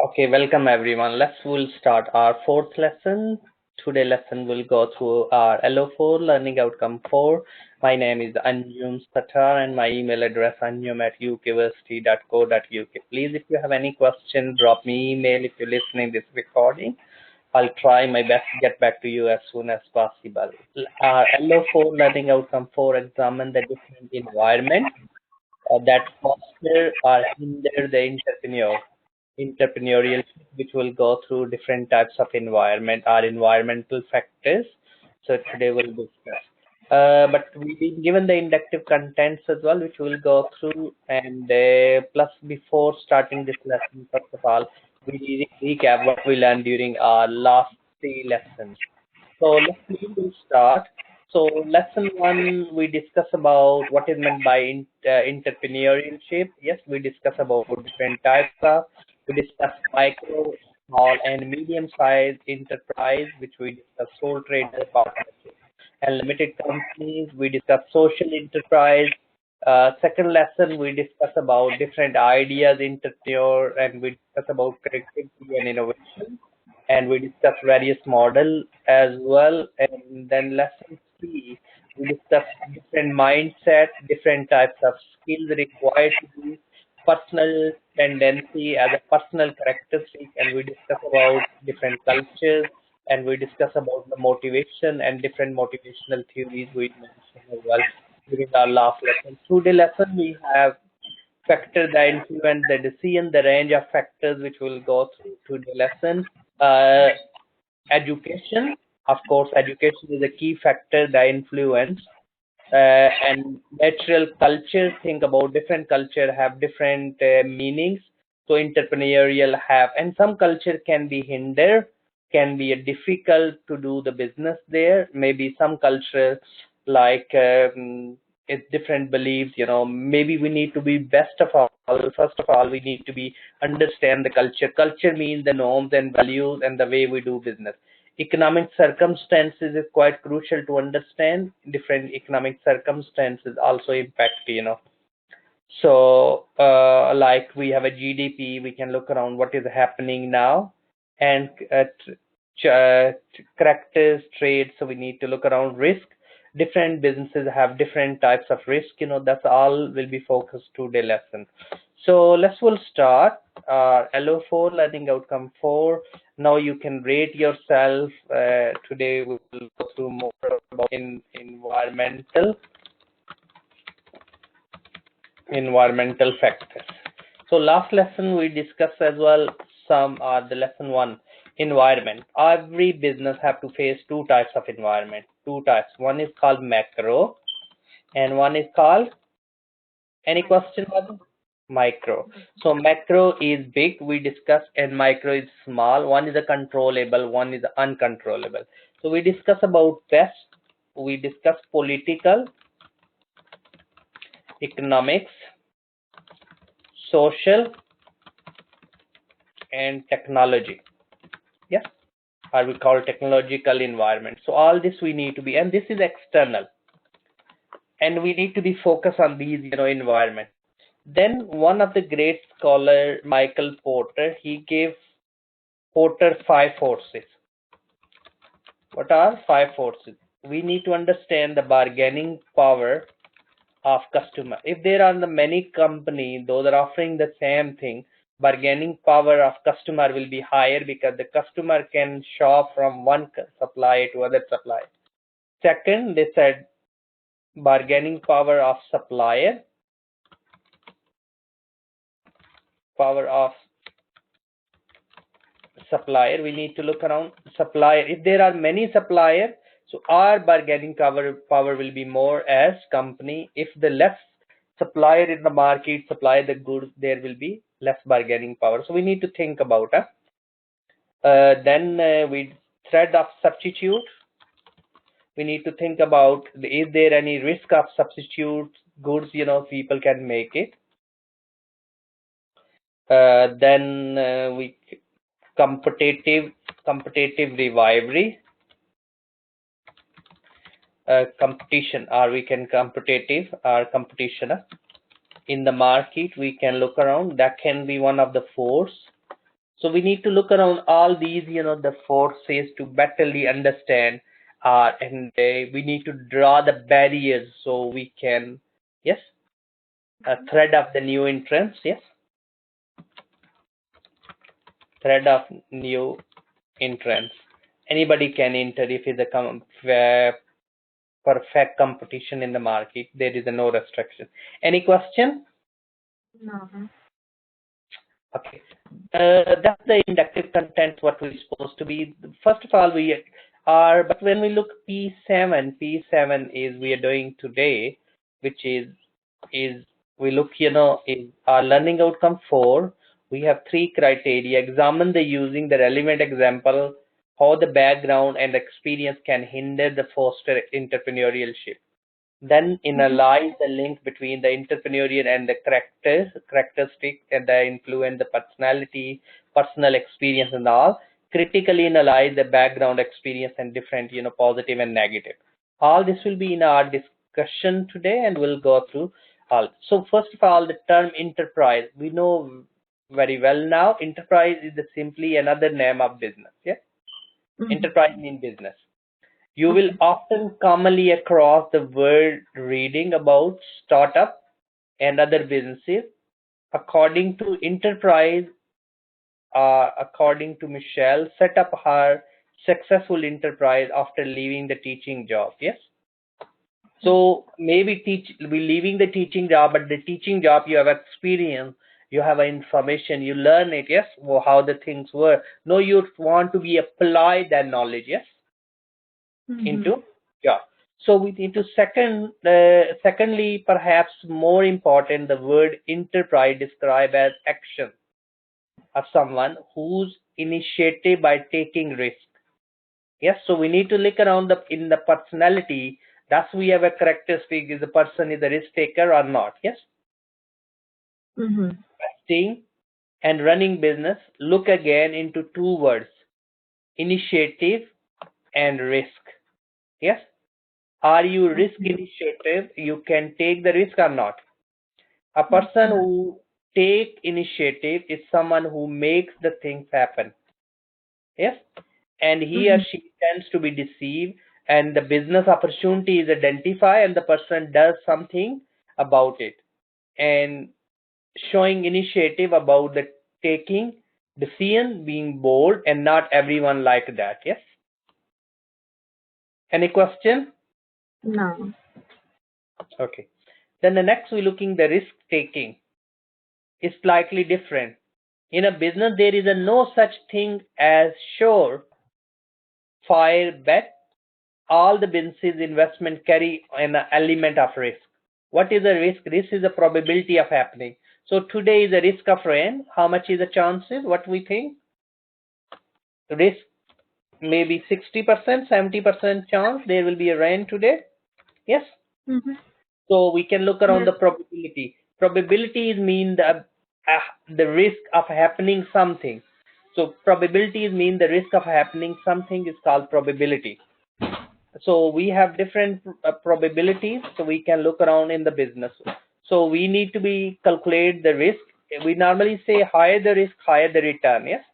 Okay, welcome everyone. We'll start our fourth lesson. Today lesson will go through our LO4 learning outcome 4. My name is Anjum Satar and my email address anjum@ukversity.co.uk. Please, if you have any question, drop me email. If you're listening this recording, I'll try my best to get back to you as soon as possible. Our LO4 learning outcome 4 examine the different environments that foster or hinder the entrepreneurial, which will go through different types of environment or environmental factors. So today we'll discuss. But we've been given the inductive contents as well, which we'll go through. And plus, before starting this lesson, first of all, we recap what we learned during our last 3 lessons. So we'll start. So lesson 1, we discuss about what is meant by entrepreneurship. Yes, we discuss about different types of. We discuss micro, small, and medium-sized enterprise, which we discuss sole trader partnership and limited companies. We discuss social enterprise. Second lesson, we discuss about different ideas, entrepreneur, and we discuss about creativity and innovation, and we discuss various models as well. And then lesson 3, we discuss different mindsets, different types of skills required to be personal tendency as a personal characteristic, and we discuss about different cultures, and we discuss about the motivation and different motivational theories we mentioned as well during our last lesson. Today lesson we have factor that influence the decision, the range of factors which we'll go through today lesson. Uh, Education, of course, education is a key factor that influence and natural culture. Think about different culture have different meanings. So entrepreneurial have, and some culture can be hinder, can be difficult to do the business there. Maybe some culture like it's different beliefs. Maybe we need to be best of all. First of all, we need to be understand the culture. Culture means the norms and values and the way we do business. Economic circumstances is quite crucial to understand. Different economic circumstances also impact. So like we have a GDP, we can look around what is happening now, and characters, trade. So we need to look around risk. Different businesses have different types of risk. That's all will be focused today lesson. So we'll start LO4 learning outcome 4. Now you can rate yourself. Today we will go through more about environmental factors. So last lesson we discussed as well some are the lesson 1, environment. Every business have to face 2 types of environment. 2 types. One is called macro and one is called, any question about it? Micro. So macro is big, we discussed, and micro is small. One is a controllable, one is uncontrollable. So we discuss about best, we discuss political, economics, social, and technology. Yes, or we call technological environment. So all this we need to be, and this is external, and we need to be focused on these environment. Then one of the great scholar, Michael Porter, he gave Porter 5 forces. What are 5 forces? We need to understand the bargaining power of customer. If there are many companies, those are offering the same thing, bargaining power of customer will be higher because the customer can shop from one supplier to other supplier. Second, they said bargaining power of supplier. We need to look around supplier. If there are many suppliers, so our bargaining power will be more as company. If the less supplier in the market supply the goods, there will be less bargaining power. So we need to think about it. Then we threat of substitute. We need to think about, is there any risk of substitute goods? People can make it. Then we competitive rivalry, competition, or we can competitive or competition in the market. We can look around, that can be one of the force. So we need to look around all these, the forces to betterly understand, and we need to draw the barriers so we can, yes, thread up the new entrance, yes, thread up new entrance. Anybody can enter if it's a perfect competition in the market. There is no restriction. Any question? No. Okay. That's the inductive content, what we're supposed to be. First of all, but when we look P7 is we are doing today, which is we look, is our learning outcome 4. We have 3 criteria. Examine the using the relevant example, how the background and experience can hinder the foster entrepreneurship. Then analyze the link between the entrepreneurial and the characteristic and the influence, the personality, personal experience and all. Critically analyze the background experience and different, positive and negative. All this will be in our discussion today, and we'll go through all. So first of all, the term enterprise, we know very well now. Enterprise is simply another name of business. Yeah, enterprise means business. You will often commonly across the word reading about startup and other businesses. According to enterprise, according to Michelle, set up her successful enterprise after leaving the teaching job. Yes. So maybe we leaving the teaching job, but the teaching job you have experience, you have information, you learn it. Yes, how the things were. No, you want to be apply that knowledge. Yes. Into job. So we need to secondly, perhaps more important, the word enterprise describe as action of someone whose initiative by taking risk. Yes, so we need to look around in the personality. Thus we have a characteristic, is the person is a risk taker or not. Yes. Investing and running business, look again into 2 words, initiative and risk. Yes. Are you risk initiative? You can take the risk or not. A person who take initiative is someone who makes the things happen. Yes. And he or she tends to be deceived, and the business opportunity is identified and the person does something about it. And showing initiative about the taking decision, being bold, and not everyone like that. Yes. Any question? No. Okay. Then the next we're looking the risk taking is slightly different. In a business, there is no such thing as sure fire bet. All the businesses investment carry an element of risk. What is the risk? Risk is the probability of happening. So today is the risk of rain. How much is the chances? What we think? The risk maybe 60%, 70% chance there will be a rain today. Yes. So we can look around the probability. Probabilities mean the risk of happening something. So probabilities mean the risk of happening something is called probability. So we have different probabilities. So we can look around in the business. So we need to be calculate the risk. We normally say higher the risk, higher the return. Yes.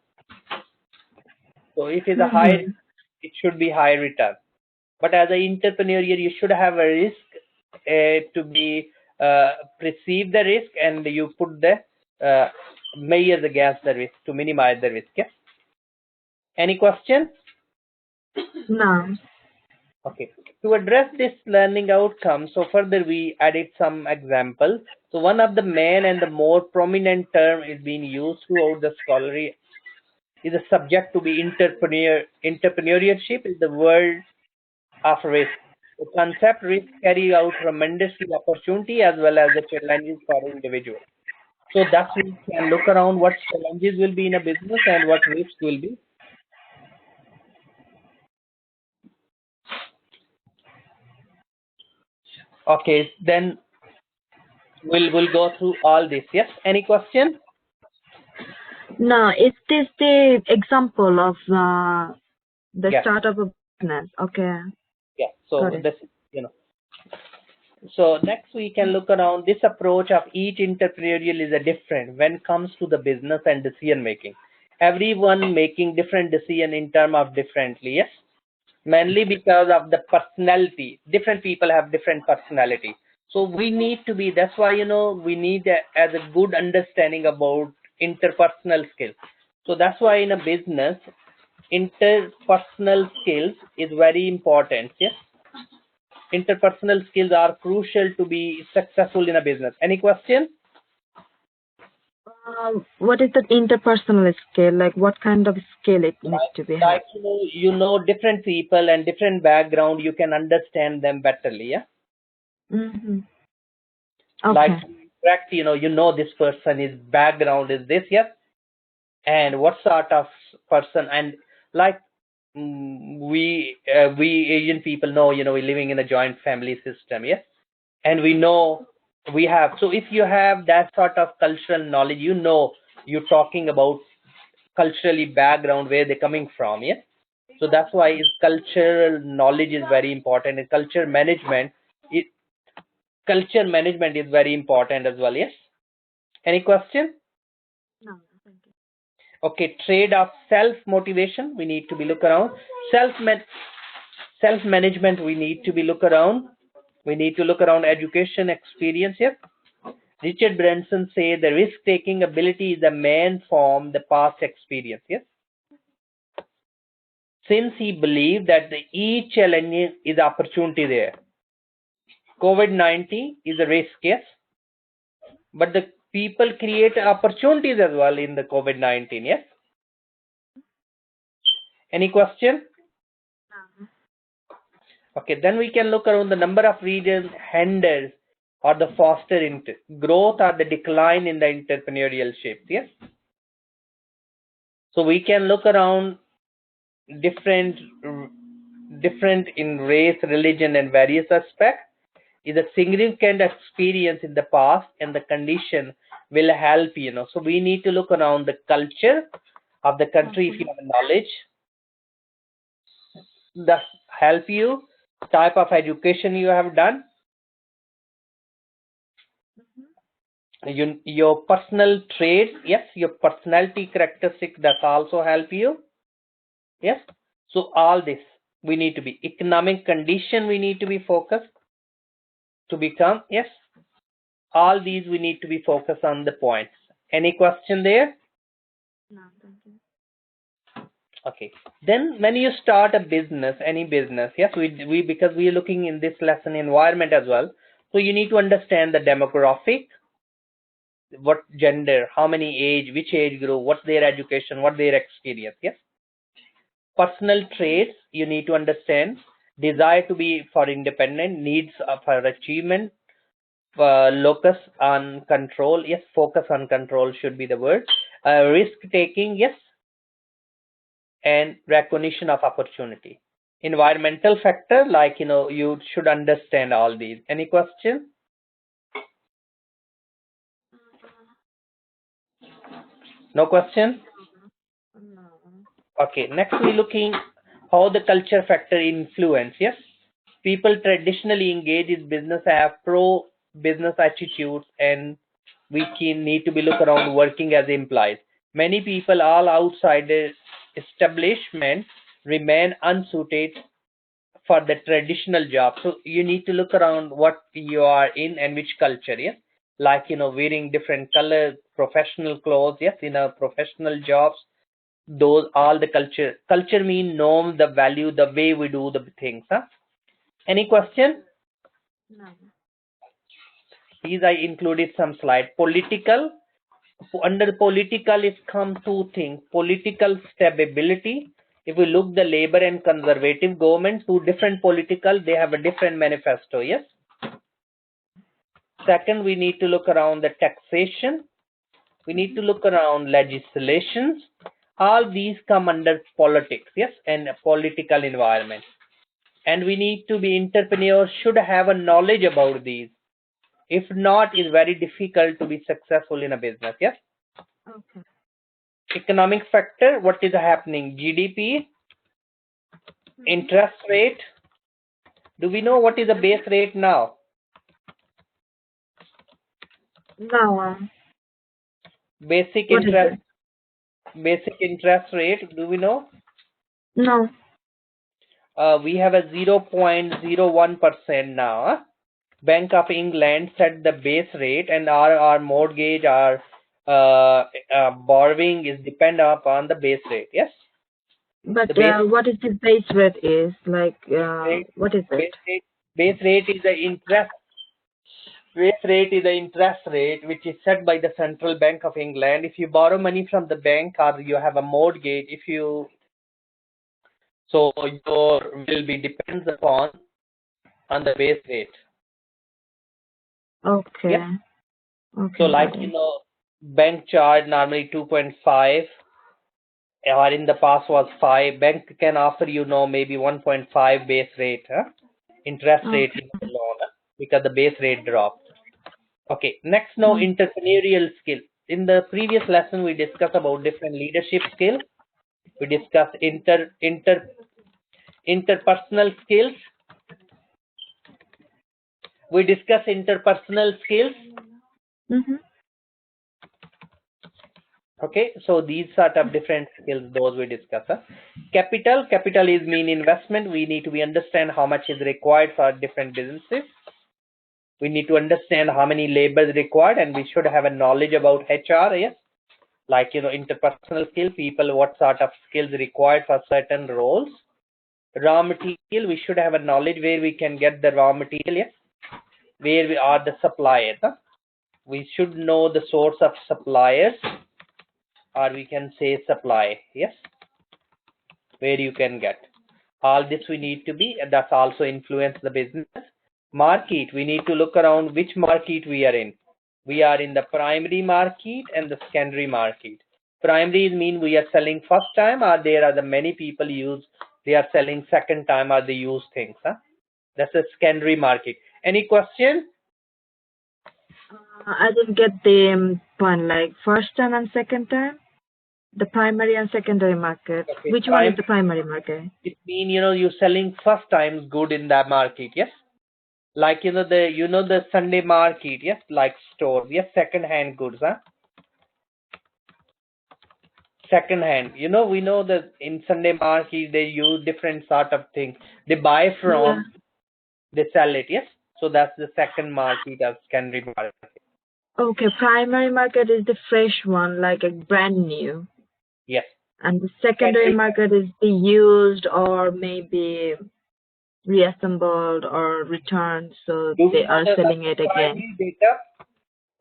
So if it's a high, it should be high return. But as an entrepreneur, you should have a risk to be perceive the risk, and you put the measures against the risk to minimize the risk. Yes. Any question? No. Okay. To address this learning outcome, so further we added some examples. So one of the main and the more prominent term is being used throughout the scholarly is a subject to be entrepreneurship is the word of risk. The concept risk carry out tremendously opportunity as well as the challenges for the individual. So that's we can look around what challenges will be in a business and what risk will be. Okay, then we'll go through all this. Yes. Any question? No. Is this the example of the Yes. start of a business? Okay. Yeah. So this, So next we can look around this approach of each entrepreneurial is a different when it comes to the business and decision making. everyone making different decision in terms of differently, yes, mainly because of the personality. Different people have different personality, so we need to be, that's why we need as a good understanding about interpersonal skills. So that's why in a business, interpersonal skills is very important, yes. Interpersonal skills are crucial to be successful in a business. Any question? What is the interpersonal skill? Like, what kind of skill it needs to be Like had? different people and different background, you can understand them betterly, yeah. Mm-hmm. Like Okay. correct, this person, his background is this, yes, and what sort of person, and like we Asian people know, we're living in a joint family system, yes, and we know we have. So if you have that sort of cultural knowledge, you're talking about culturally background where they're coming from, yes. So that's why cultural knowledge is very important, and culture management is very important as well, yes. Any question? No, thank you. Okay, trade of self motivation, we need to be look around. Self management, we need to be look around. We need to look around education experience here. Richard Branson say the risk taking ability is the main form the past experience, yes. Since he believed that each challenge is opportunity there. COVID-19 is a risk, yes, but the people create opportunities as well in the COVID-19, yes. Any question? Okay, then we can look around the number of regions hinders or the foster growth or the decline in the entrepreneurial shift, yes. So we can look around different in race, religion, and various aspects. Is a significant experience in the past, and the condition will help, so we need to look around the culture of the country. If you have knowledge, that help you, type of education you have done, your personal traits, yes, your personality characteristic, that also help you, yes. So all this we need to be economic condition, we need to be focused to become, yes. All these we need to be focused on the points. Any question there? No, thank you. Okay, then when you start a business, any business, yes, we because we are looking in this lesson environment as well, so you need to understand the demographic, what gender, how many age, which age group, what's their education, what their experience, yes. Personal traits, you need to understand, desire to be for independent, needs for achievement, locus on control, yes, focus on control should be the word, risk taking, yes, and recognition of opportunity. Environmental factor, like you should understand all these. Any question? No question? No. Okay, next we looking how the culture factor influence, yes. People traditionally engage in business have pro business attitudes, and we can need to be look around working as employees. Many people all outside the establishment remain unsuited for the traditional job. So you need to look around what you are in and which culture, yes. Like wearing different color professional clothes, yes, in a professional jobs, those all the culture mean norm, the value, the way we do the things, huh? Any question? No. These I included some slide. Political, under political it come two things: political stability. If we look the labor and conservative government, two different political, they have a different manifesto, yes. Second, we need to look around the taxation, we need to look around legislations. All these come under politics, yes, and a political environment. And we need to be entrepreneurs should have a knowledge about these. If not, it's very difficult to be successful in a business, yes. Okay. Economic factor, what is happening? GDP, interest rate. Do we know what is the base rate now? No. Basic What is interest, it? basic interest rate? Do we know? No. We have a 0.01% now. Bank of England set the base rate, and our mortgage, our borrowing is depend upon the base rate. Yes. But The base what is the base rate is? Like, rate, what is it? base rate is the interest. Base rate is the interest rate which is set by the Central Bank of England. If you borrow money from the bank or you have a mortgage, so your will be depends upon on the base rate. Okay. Yeah. Okay. So like bank charge normally 2.5, or in the past was 5. Bank can offer maybe 1.5 base rate, interest rate in the loan, because the base rate dropped. Okay, next now entrepreneurial skill. In the previous lesson we discussed about different leadership skill. We discussed interpersonal skills. We discussed interpersonal skills. Okay, so these sort of different skills, those we discuss. Capital is mean investment. We need to understand how much is required for different businesses. We need to understand how many labor is required, and we should have a knowledge about HR. Yes, like interpersonal skill, people, what sort of skills required for certain roles. Raw material, we should have a knowledge where we can get the raw material. Yes, where we are the suppliers. We should know the source of suppliers, or we can say supply. Yes, where you can get all this. We need to be, and that's also influence the business. Market, we need to look around which market we are in. We are in the primary market and the secondary market. Primary mean we are selling first time, or there are the many people they are selling second time, or they use things. That's a secondary market. Any question? I didn't get the point, like first time and second time, the primary and secondary market. Okay, Which one is the primary market? It mean you're selling first time good in that market. Yes, like the Sunday market. Yes, like stores. Yes, second hand goods. Second hand. We know that in Sunday market they use different sort of things. They buy from, they sell it. Yes, so that's the second market of secondary market. Okay, primary market is the fresh one, like a brand new. Yes. And the secondary market is the used or maybe reassembled or returned, so they are selling it again.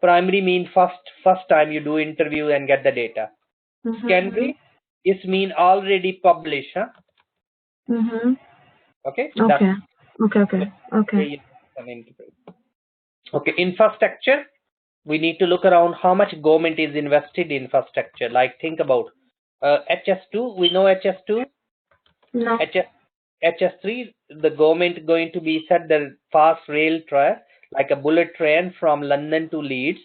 Primary mean first time you do interview and get the data. Secondary is mean already published. Okay. Okay. Okay. Infrastructure. We need to look around how much government is invested in infrastructure. Like think about HS2. We know HS2. No. HS3. The government going to be set the fast rail track, like a bullet train from London to Leeds,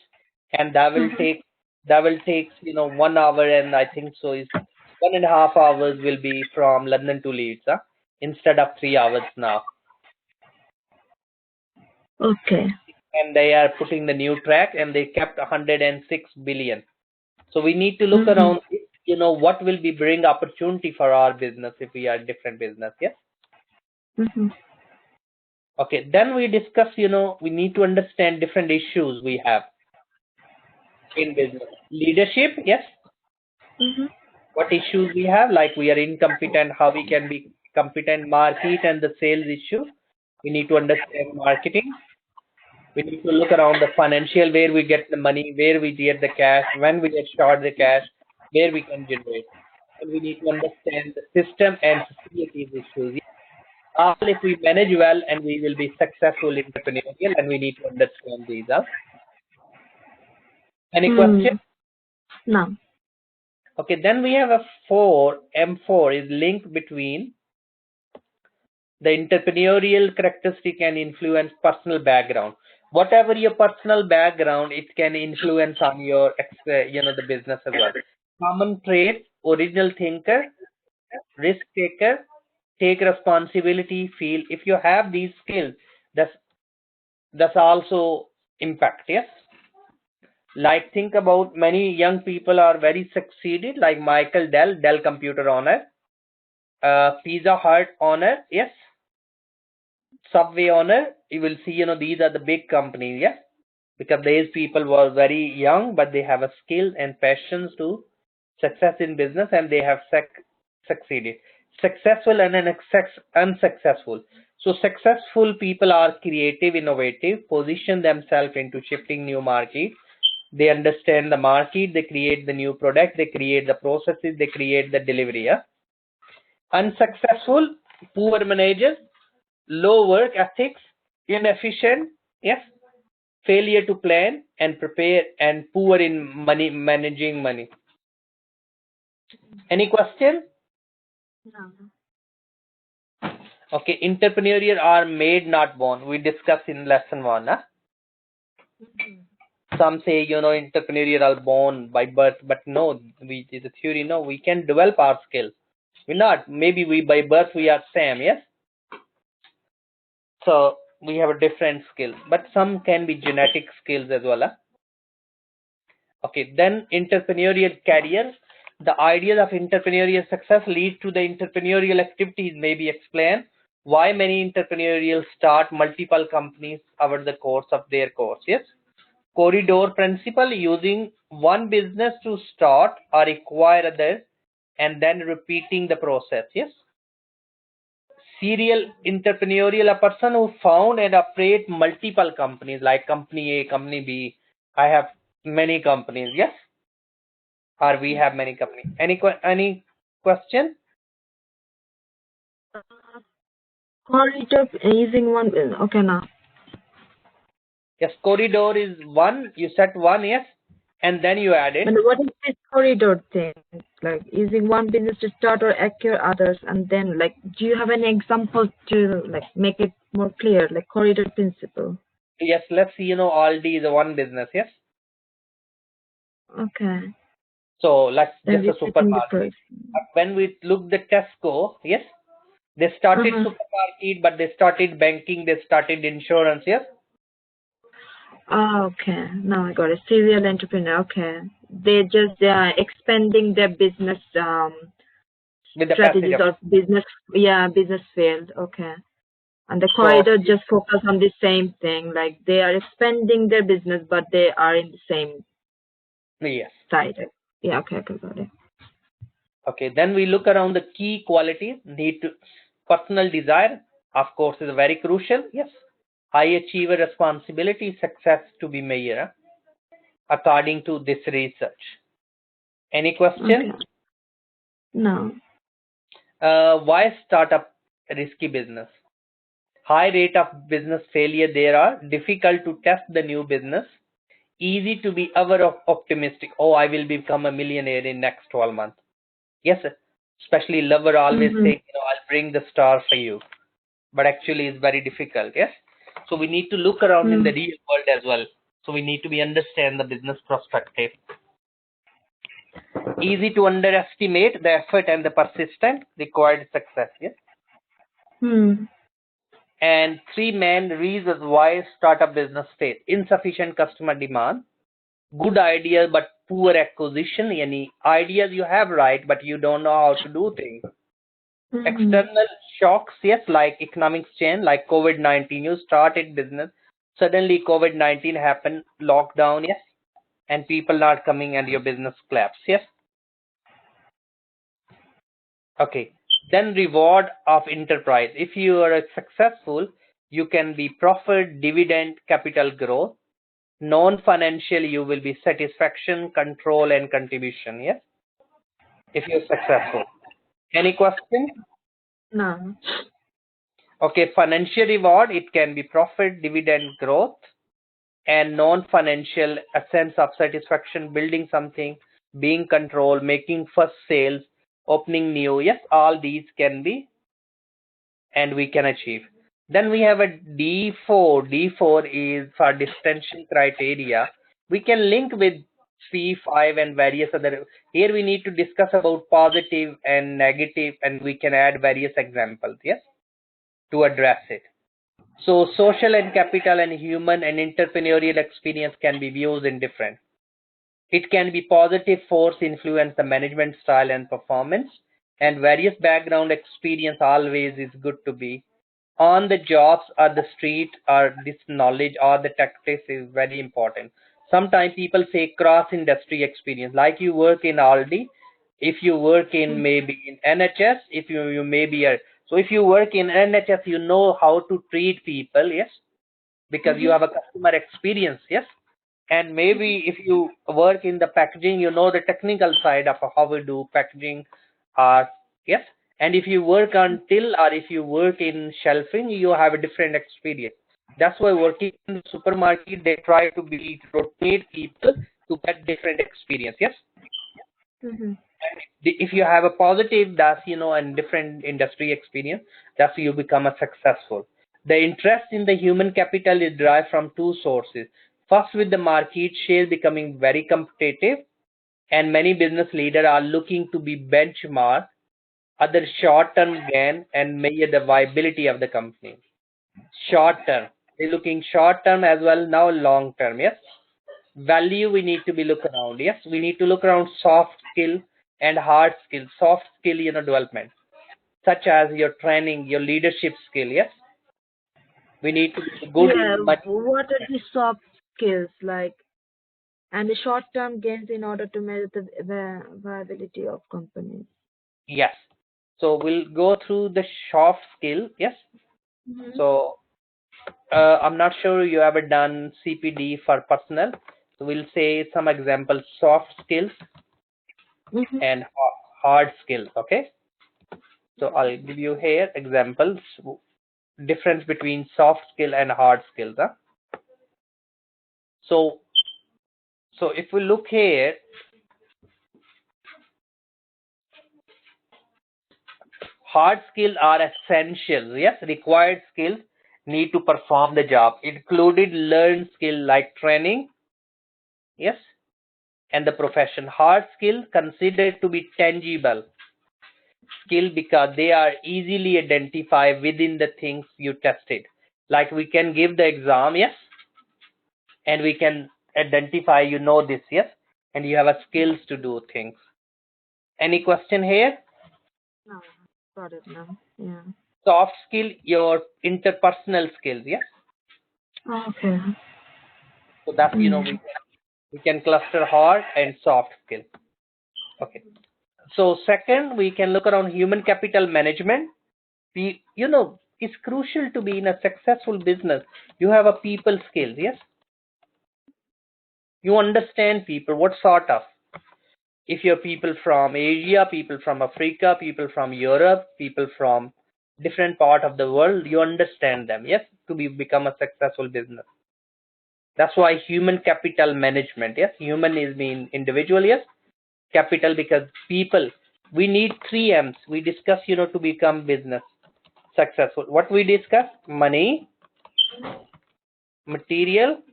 and that will take 1 hour, and I think so is 1.5 hours will be from London to Leeds, instead of 3 hours now. Okay. And they are putting the new track, and they kept 106 billion. So we need to look around, what will be bring opportunity for our business if we are different business. Yes. Okay. Then we discuss, we need to understand different issues we have in business. Leadership. Yes. What issues we have, like we are incompetent, how we can be competent. Market and the sales issue. We need to understand marketing. We need to look around the financial, where we get the money, where we get the cash, when we get short the cash, where we can generate. And we need to understand the system and facilities issues. All if we manage well, and we will be successful entrepreneurial, and we need to understand these. Any question? No. Okay, then we have a M4 is link between the entrepreneurial characteristic and influence personal background. Whatever your personal background, it can influence on your the business as well. Common trait: original thinker, risk taker, take responsibility, feel. If you have these skills, that's also impact. Yes. Like think about many young people are very succeeded, like Michael Dell computer owner, Pizza Hut owner, yes, Subway owner. You will see, these are the big companies, yes, because these people were very young, but they have a skill and passions to success in business, and they have succeeded. Successful and unsuccessful. So successful people are creative, innovative, position themselves into shifting new market. They understand the market, they create the new product, they create the processes, they create the delivery. Yeah? Unsuccessful, poor managers, low work ethics, inefficient, yes, failure to plan and prepare, and poor in money managing money. Any question? No. Okay, entrepreneurial are made, not born. We discussed in lesson one. Huh? Some say, entrepreneurial are born by birth, but no, the theory, no, we can develop our skills. We're not. Maybe we by birth we are same, yes. So we have a different skills, but some can be genetic skills as well. Huh? Okay, then entrepreneurial career. The ideas of entrepreneurial success lead to the entrepreneurial activities. Maybe explain why many entrepreneurial start multiple companies over the course of their course. Yes, corridor principle, using one business to start or acquire others and then repeating the process. Yes, serial entrepreneurial, a person who found and operate multiple companies like company A, company B. I have many companies. Yes, or we have many companies. Any question? Corridor using one. Okay, now. Yes, corridor is one. You set one, yes, and then you add it. But what is this corridor thing? Like using one business to start or acquire others, and then like, do you have any examples to like make it more clear, like corridor principle? Yes, let's see. Aldi is a one business. Yes. Okay. So let's Then just a we're setting the supermarket. price. When we look the Tesco, yes, they started supermarket, but they started banking, they started insurance. Yes. Okay. Now I got it. Serial entrepreneur. Okay. They just expanding their business With the passage strategies of or business field. Okay. And the so corridor just focus on the same thing. Like they are expanding their business, but they are in the same yes. side. Yeah. Okay. Okay. Got it. Okay. Then we look around the key qualities. Need to personal desire, of course, is very crucial. Yes. High achiever responsibility, success to be measured according to this research. Any question? Okay. No. Why startup risky business? High rate of business failure there are, difficult to test the new business, easy to be ever optimistic. Oh, I will become a millionaire in next 12 months. Yes, sir. Especially lover always say, I'll bring the star for you. But actually it's very difficult. Yes. So we need to look around in the real world as well. So we need to be understand the business perspective. Easy to underestimate the effort and the persistent required success. Yes. And three main reasons why startup business fail: insufficient customer demand, good ideas but poor acquisition. Any ideas you have right, but you don't know how to do things. External shocks, yes, like economic change, like COVID-19. You started business, suddenly COVID-19 happened, lockdown, yes, and people not coming and your business collapse. Yes. Okay. Then reward of enterprise. If you are successful, you can be profit, dividend, capital growth. Non-financial, you will be satisfaction, control, and contribution. Yes. If you're successful. Any question? No. Okay. Financial reward, it can be profit, dividend, growth, and non-financial, a sense of satisfaction, building something, being control, making first sales, opening new. Yes. All these can be and we can achieve. Then we have a D4. D4 is for distinction criteria. We can link with C5 and various other. Here we need to discuss about positive and negative, and we can add various examples, yes, to address it. So social and capital and human and entrepreneurial experience can be used in different. It can be positive force influence the management style and performance, and various background experience always is good to be on the jobs or the street, or this knowledge or the tactics is very important. Sometimes people say cross industry experience, like you work in Aldi, if you work in maybe in NHS, if you maybe are, so if you work in NHS, you know how to treat people, yes, because you have a customer experience, yes. And maybe if you work in the packaging, you know the technical side of how we do packaging, or yes. And if you work on till, or if you work in shelving, you have a different experience. That's why working in the supermarket, they try to be rotate people to get different experience, yes. If you have a positive, that's and different industry experience, that's you become a successful. The interest in the human capital is derived from two sources. First, with the market share becoming very competitive, and many business leaders are looking to be benchmarked other short-term gain and measure the viability of the company. Short-term, they're looking short-term as well, now long-term, yes. Value, we need to be look around, yes. We need to look around soft skill and hard skill. Soft skill, development, such as your training, your leadership skill, yes. We need to be good Yeah, in money. what are the soft skills like, and the short-term gains in order to measure the viability of companies? Yes. So we'll go through the soft skill, yes. So I'm not sure you ever done CPD for personnel. So we'll say some examples: soft skills and hard skills. Okay. So I'll give you here examples. Difference between soft skill and hard skills. Huh? So if we look here, hard skills are essential. Yes, required skills need to perform the job. Included learned skill like training. Yes, and the profession. Hard skill considered to be tangible skill because they are easily identified within the things you tested. Like we can give the exam, yes, and we can identify this, yes, and you have a skills to do things. Any question here? No, got it now. Yeah. Soft skill, your interpersonal skills, yes. Okay. So that's we can cluster hard and soft skill. Okay. So second, we can look around human capital management. It's crucial to be in a successful business. You have a people skills, yes. You understand people, what sort of, if you're people from Asia, people from Africa, people from Europe, people from different part of the world, you understand them, yes, to become a successful business. That's why human capital management, yes. Human is mean individual, yes. Capital because people, we need 3 M's. We discuss, to become business successful. What we discuss? Money, material,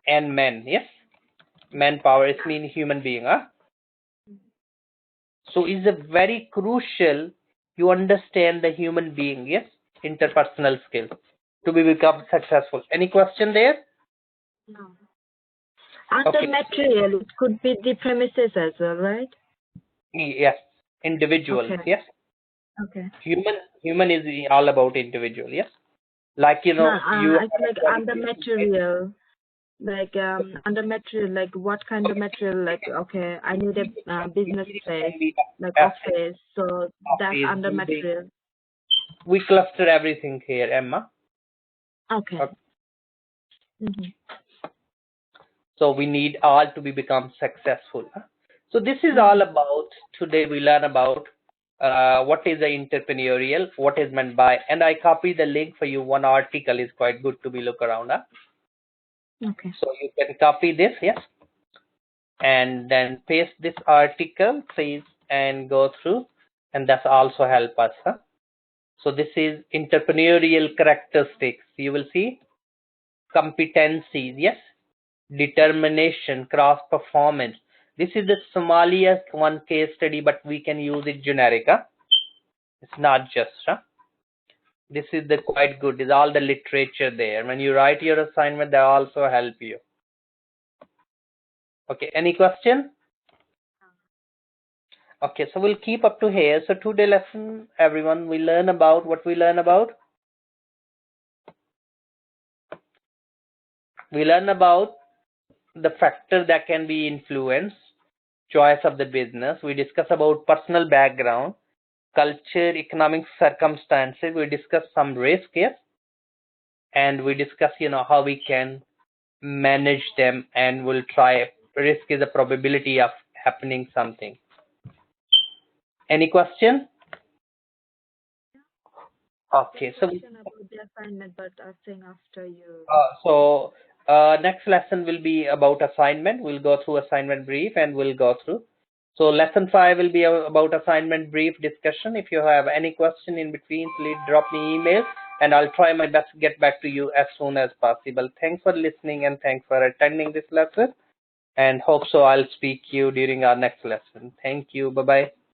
and men, yes. Manpower is mean human being, huh? So it's a very crucial you understand the human being, yes, interpersonal skills to become successful. Any question there? No. And the Okay. material, it could be the premises as well, right? Yes, individual, Okay. yes. Okay. Human is all about individual, yes. Like you No, have it's like under material, like under material, like what kind of material? Like, okay, I need a business place, like office, so that's office, under building. material. We cluster everything here, Emma. Okay. So we need all to become successful. Huh? So this is all about, today we learn about what is the entrepreneurial, what is meant by, and I copy the link for you. One article is quite good to be look around. Huh? Okay. So you can copy this, yes, and then paste this article, please, and go through, and that's also help us. Huh? So this is entrepreneurial characteristics. You will see competencies, yes, determination, cross performance. This is the Somalia one case study, but we can use it generic. Huh? It's not just. Huh? This is the quite good. Is all the literature there. When you write your assignment, they also help you. Okay, any question? Okay, so we'll keep up to here. So today lesson, everyone, we learn about what we learn about. We learn about the factor that can be influenced, choice of the business. We discuss about personal background, culture, economic circumstances. We discuss some risk, yes, and we discuss, how we can manage them, and we'll try. Risk is the probability of happening something. Any question? Okay, so about the assignment, but I think after you. next lesson will be about assignment. We'll go through assignment brief and we'll go through. So lesson 5 will be about assignment brief discussion. If you have any question in between, please drop me email and I'll try my best to get back to you as soon as possible. Thanks for listening and thanks for attending this lesson, and hope so I'll speak to you during our next lesson. Thank you. Bye-bye.